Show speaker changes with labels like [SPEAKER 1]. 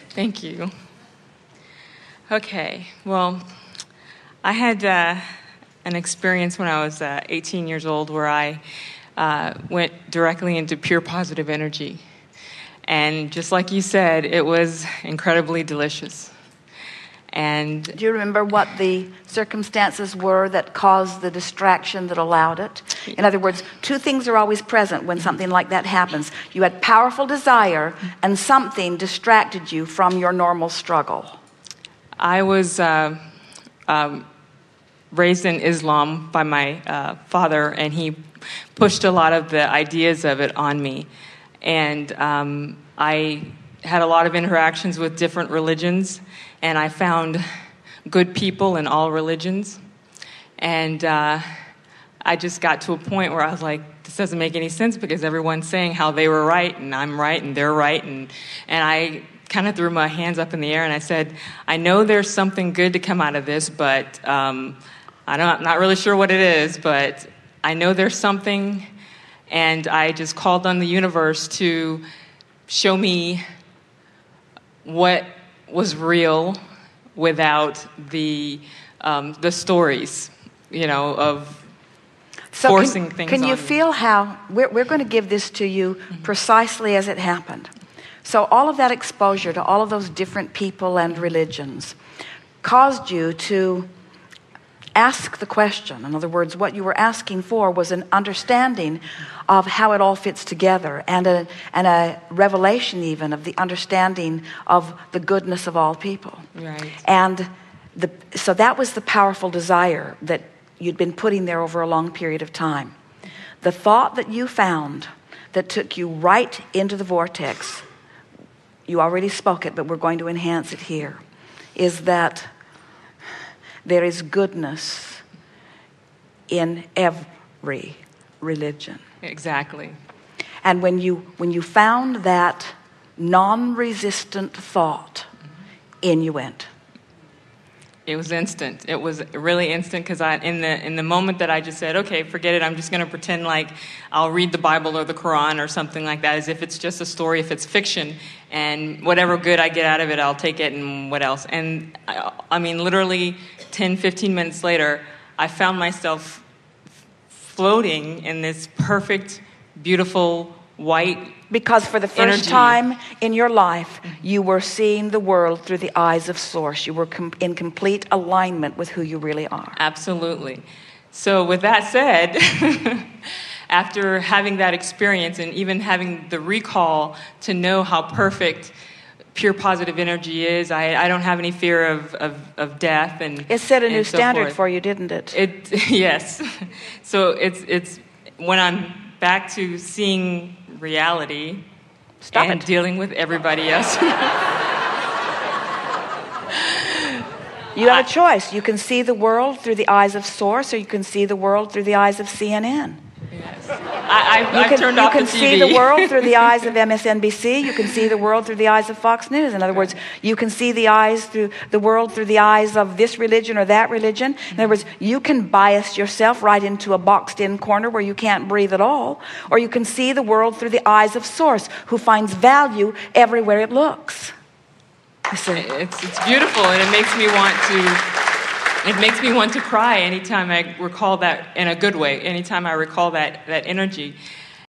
[SPEAKER 1] Thank you. Okay, well, I had an experience when I was 18 years old where I went directly into pure positive energy. And just like you said, it was incredibly delicious. And
[SPEAKER 2] do you remember what the circumstances were that caused the distraction that allowed it? In other words, two things are always present when something like that happens. You had powerful desire and something distracted you from your normal struggle.
[SPEAKER 1] I was raised in Islam by my father, and he pushed a lot of the ideas of it on me. And I had a lot of interactions with different religions, and I found good people in all religions. And I just got to a point where I was like, this doesn't make any sense because everyone's saying how they were right and I'm right and they're right. And I kind of threw my hands up in the air and I said, I know there's something good to come out of this, but I'm not really sure what it is, but I know there's something. And I just called on the universe to show me what was real without the stories, of forcing things on
[SPEAKER 2] me. Can you feel how, we're going to give this to you precisely as it happened. So all of that exposure to all of those different people and religions caused you to ask the question. In other words, what you were asking for was an understanding of how it all fits together and a revelation even of the understanding of the goodness of all people.
[SPEAKER 1] Right.
[SPEAKER 2] And so that was the powerful desire that you'd been putting there over a long period of time. The thought that you found that took you right into the vortex, you already spoke it, but we're going to enhance it here, is that there is goodness in every religion.
[SPEAKER 1] Exactly.
[SPEAKER 2] And when you found that non-resistant thought, in you went.
[SPEAKER 1] It was instant. It was really instant because in the moment that I just said, okay, forget it, I'm just going to pretend like I'll read the Bible or the Quran or something like that, as if it's just a story, if it's fiction, and whatever good I get out of it, I'll take it, and what else. And I mean, literally 10, 15 minutes later, I found myself floating in this perfect, beautiful, white
[SPEAKER 2] because for the first time in your life, you were seeing the world through the eyes of Source. You were in complete alignment with who you really are.
[SPEAKER 1] Absolutely. So with that said, after having that experience and even having the recall to know how perfect pure positive energy is, I don't have any fear of death. And
[SPEAKER 2] it set a new standard
[SPEAKER 1] forth.
[SPEAKER 2] For you, didn't it?
[SPEAKER 1] Yes. So it's when I'm back to seeing reality and dealing with everybody else.
[SPEAKER 2] You have a choice. You can see the world through the eyes of Source, or you can see the world through the eyes of CNN.
[SPEAKER 1] Yes. I've turned off the TV.
[SPEAKER 2] You can see the world through the eyes of MSNBC. You can see the world through the eyes of Fox News. In other words, you can see the world through the eyes of this religion or that religion. In other words, you can bias yourself right into a boxed-in corner where you can't breathe at all, or you can see the world through the eyes of Source, who finds value everywhere it looks.
[SPEAKER 1] It's beautiful, and it makes me want to cry anytime I recall that, in a good way, anytime I recall that energy.